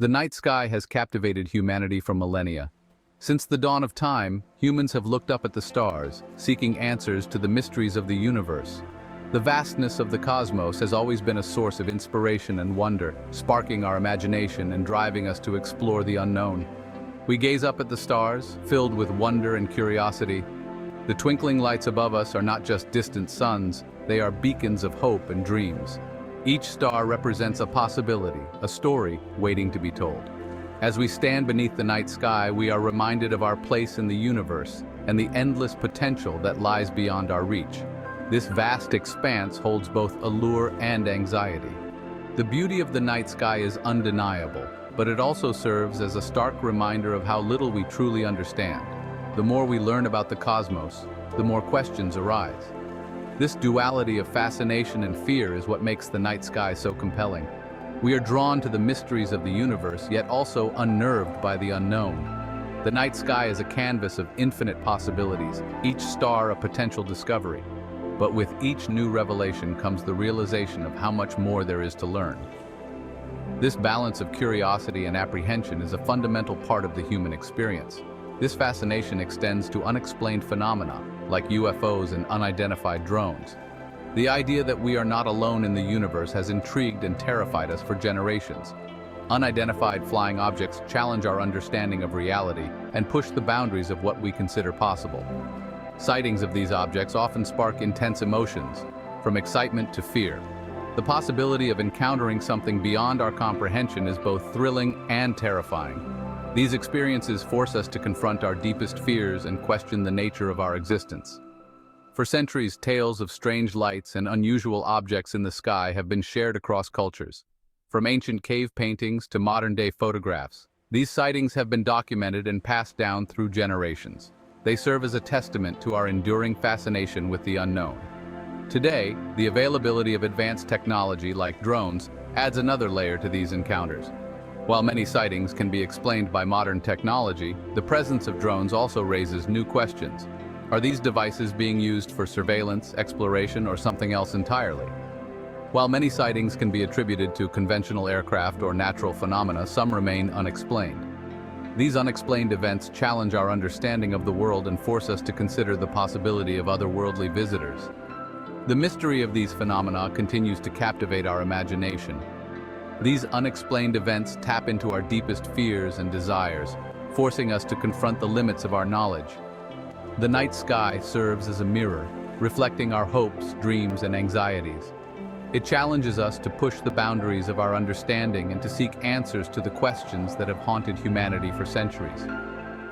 The night sky has captivated humanity for millennia. Since the dawn of time, humans have looked up at the stars, seeking answers to the mysteries of the universe. The vastness of the cosmos has always been a source of inspiration and wonder, sparking our imagination and driving us to explore the unknown. We gaze up at the stars, filled with wonder and curiosity. The twinkling lights above us are not just distant suns, they are beacons of hope and dreams. Each star represents a possibility, a story waiting to be told. As we stand beneath the night sky, we are reminded of our place in the universe and the endless potential that lies beyond our reach. This vast expanse holds both allure and anxiety. The beauty of the night sky is undeniable, but it also serves as a stark reminder of how little we truly understand. The more we learn about the cosmos, the more questions arise. This duality of fascination and fear is what makes the night sky so compelling. We are drawn to the mysteries of the universe, yet also unnerved by the unknown. The night sky is a canvas of infinite possibilities, each star a potential discovery. But with each new revelation comes the realization of how much more there is to learn. This balance of curiosity and apprehension is a fundamental part of the human experience. This fascination extends to unexplained phenomena, like UFOs and unidentified drones. The idea that we are not alone in the universe has intrigued and terrified us for generations. Unidentified flying objects challenge our understanding of reality and push the boundaries of what we consider possible. Sightings of these objects often spark intense emotions, from excitement to fear. The possibility of encountering something beyond our comprehension is both thrilling and terrifying. These experiences force us to confront our deepest fears and question the nature of our existence. For centuries, tales of strange lights and unusual objects in the sky have been shared across cultures. From ancient cave paintings to modern-day photographs, these sightings have been documented and passed down through generations. They serve as a testament to our enduring fascination with the unknown. Today, the availability of advanced technology like drones adds another layer to these encounters. While many sightings can be explained by modern technology, the presence of drones also raises new questions. Are these devices being used for surveillance, exploration, or something else entirely? While many sightings can be attributed to conventional aircraft or natural phenomena, some remain unexplained. These unexplained events challenge our understanding of the world and force us to consider the possibility of otherworldly visitors. The mystery of these phenomena continues to captivate our imagination. These unexplained events tap into our deepest fears and desires, forcing us to confront the limits of our knowledge. The night sky serves as a mirror, reflecting our hopes, dreams, and anxieties. It challenges us to push the boundaries of our understanding and to seek answers to the questions that have haunted humanity for centuries.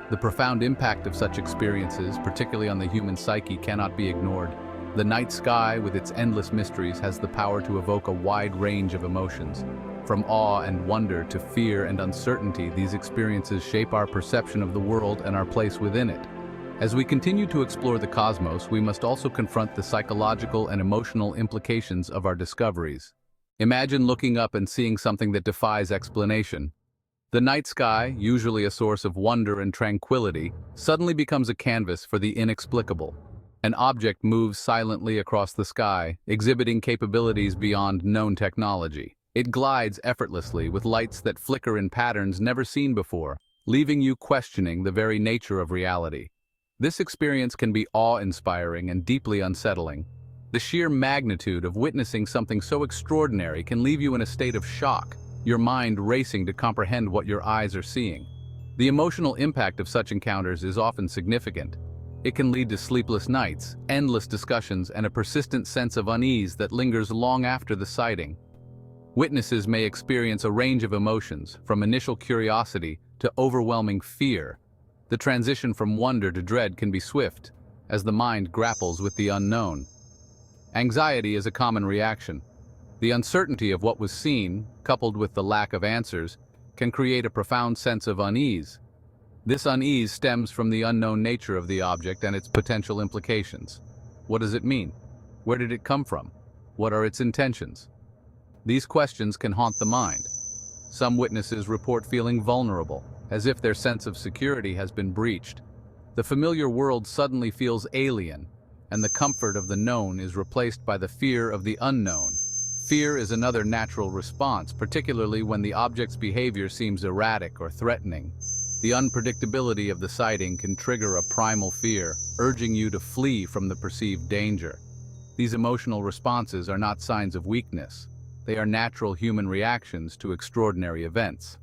The profound impact of such experiences, particularly on the human psyche, cannot be ignored. The night sky, with its endless mysteries, has the power to evoke a wide range of emotions. From awe and wonder to fear and uncertainty, these experiences shape our perception of the world and our place within it. As we continue to explore the cosmos, we must also confront the psychological and emotional implications of our discoveries. Imagine looking up and seeing something that defies explanation. The night sky, usually a source of wonder and tranquility, suddenly becomes a canvas for the inexplicable. An object moves silently across the sky, exhibiting capabilities beyond known technology. It glides effortlessly with lights that flicker in patterns never seen before, leaving you questioning the very nature of reality. This experience can be awe-inspiring and deeply unsettling. The sheer magnitude of witnessing something so extraordinary can leave you in a state of shock, your mind racing to comprehend what your eyes are seeing. The emotional impact of such encounters is often significant. It can lead to sleepless nights, endless discussions, and a persistent sense of unease that lingers long after the sighting. Witnesses may experience a range of emotions, from initial curiosity to overwhelming fear. The transition from wonder to dread can be swift, as the mind grapples with the unknown. Anxiety is a common reaction. The uncertainty of what was seen, coupled with the lack of answers, can create a profound sense of unease. This unease stems from the unknown nature of the object and its potential implications. What does it mean? Where did it come from? What are its intentions? These questions can haunt the mind. Some witnesses report feeling vulnerable, as if their sense of security has been breached. The familiar world suddenly feels alien, and the comfort of the known is replaced by the fear of the unknown. Fear is another natural response, particularly when the object's behavior seems erratic or threatening. The unpredictability of the sighting can trigger a primal fear, urging you to flee from the perceived danger. These emotional responses are not signs of weakness. They are natural human reactions to extraordinary events.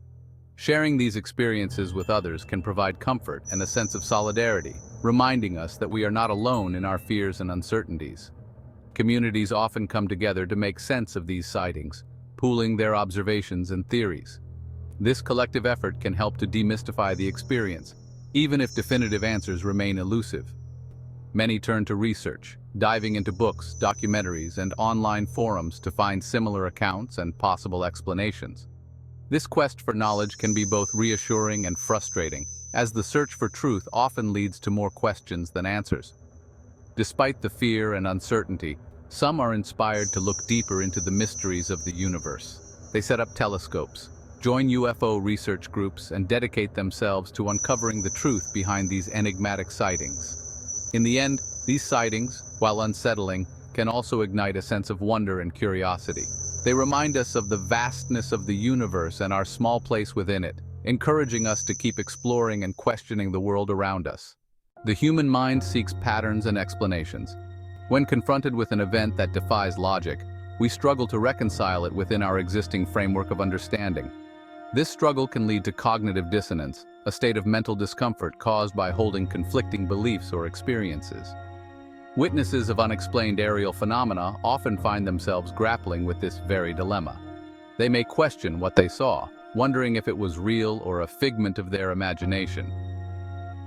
Sharing these experiences with others can provide comfort and a sense of solidarity, reminding us that we are not alone in our fears and uncertainties. Communities often come together to make sense of these sightings, pooling their observations and theories. This collective effort can help to demystify the experience, even if definitive answers remain elusive. Many turn to research, diving into books, documentaries, and online forums to find similar accounts and possible explanations. This quest for knowledge can be both reassuring and frustrating, as the search for truth often leads to more questions than answers. Despite the fear and uncertainty, some are inspired to look deeper into the mysteries of the universe. They set up telescopes, join UFO research groups, and dedicate themselves to uncovering the truth behind these enigmatic sightings. In the end, these sightings, while unsettling, can also ignite a sense of wonder and curiosity. They remind us of the vastness of the universe and our small place within it, encouraging us to keep exploring and questioning the world around us. The human mind seeks patterns and explanations. When confronted with an event that defies logic, we struggle to reconcile it within our existing framework of understanding. This struggle can lead to cognitive dissonance, a state of mental discomfort caused by holding conflicting beliefs or experiences. Witnesses of unexplained aerial phenomena often find themselves grappling with this very dilemma. They may question what they saw, wondering if it was real or a figment of their imagination.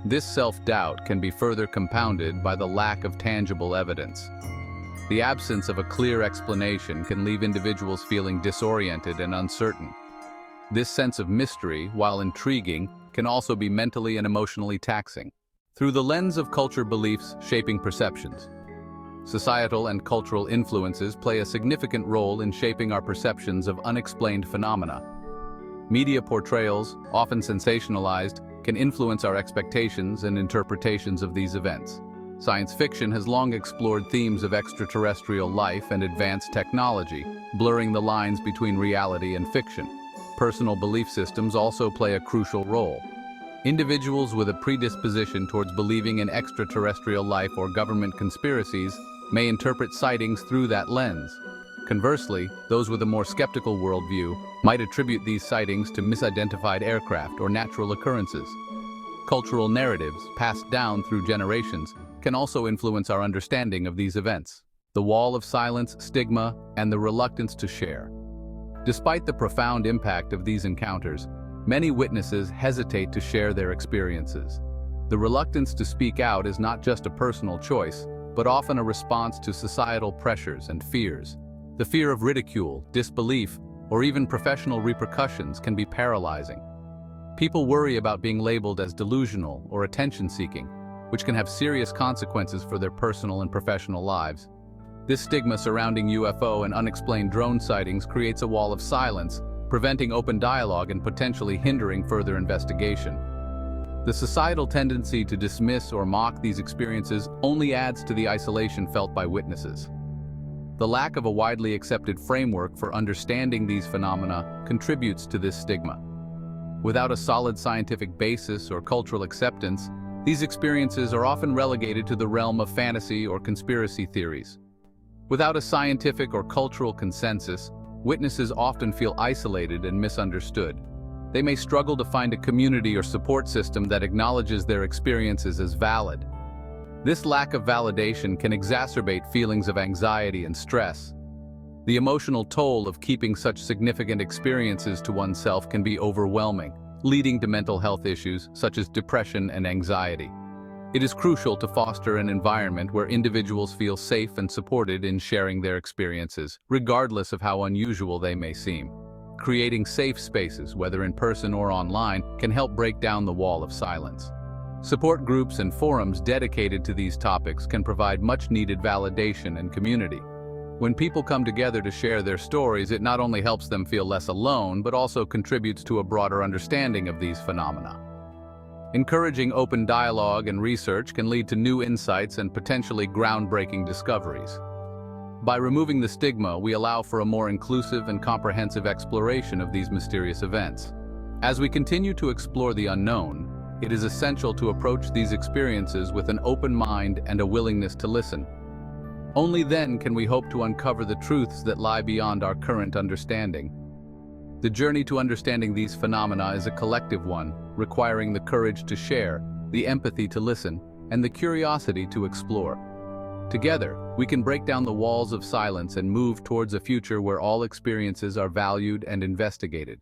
This self-doubt can be further compounded by the lack of tangible evidence. The absence of a clear explanation can leave individuals feeling disoriented and uncertain. This sense of mystery, while intriguing, can also be mentally and emotionally taxing. Through the lens of culture beliefs shaping perceptions, societal and cultural influences play a significant role in shaping our perceptions of unexplained phenomena. Media portrayals, often sensationalized, can influence our expectations and interpretations of these events. Science fiction has long explored themes of extraterrestrial life and advanced technology, blurring the lines between reality and fiction. Personal belief systems also play a crucial role. Individuals with a predisposition towards believing in extraterrestrial life or government conspiracies may interpret sightings through that lens. Conversely, those with a more skeptical worldview might attribute these sightings to misidentified aircraft or natural occurrences. Cultural narratives, passed down through generations, can also influence our understanding of these events. The wall of silence, stigma, and the reluctance to share. Despite the profound impact of these encounters, many witnesses hesitate to share their experiences. The reluctance to speak out is not just a personal choice, but often a response to societal pressures and fears. The fear of ridicule, disbelief, or even professional repercussions can be paralyzing. People worry about being labeled as delusional or attention-seeking, which can have serious consequences for their personal and professional lives. This stigma surrounding UFO and unexplained drone sightings creates a wall of silence, preventing open dialogue and potentially hindering further investigation. The societal tendency to dismiss or mock these experiences only adds to the isolation felt by witnesses. The lack of a widely accepted framework for understanding these phenomena contributes to this stigma. Without a solid scientific basis or cultural acceptance, these experiences are often relegated to the realm of fantasy or conspiracy theories. Without a scientific or cultural consensus, witnesses often feel isolated and misunderstood. They may struggle to find a community or support system that acknowledges their experiences as valid. This lack of validation can exacerbate feelings of anxiety and stress. The emotional toll of keeping such significant experiences to oneself can be overwhelming, leading to mental health issues such as depression and anxiety. It is crucial to foster an environment where individuals feel safe and supported in sharing their experiences, regardless of how unusual they may seem. Creating safe spaces, whether in person or online, can help break down the wall of silence. Support groups and forums dedicated to these topics can provide much-needed validation and community. When people come together to share their stories, it not only helps them feel less alone, but also contributes to a broader understanding of these phenomena. Encouraging open dialogue and research can lead to new insights and potentially groundbreaking discoveries. By removing the stigma, we allow for a more inclusive and comprehensive exploration of these mysterious events. As we continue to explore the unknown, it is essential to approach these experiences with an open mind and a willingness to listen. Only then can we hope to uncover the truths that lie beyond our current understanding. The journey to understanding these phenomena is a collective one, requiring the courage to share, the empathy to listen, and the curiosity to explore. Together, we can break down the walls of silence and move towards a future where all experiences are valued and investigated.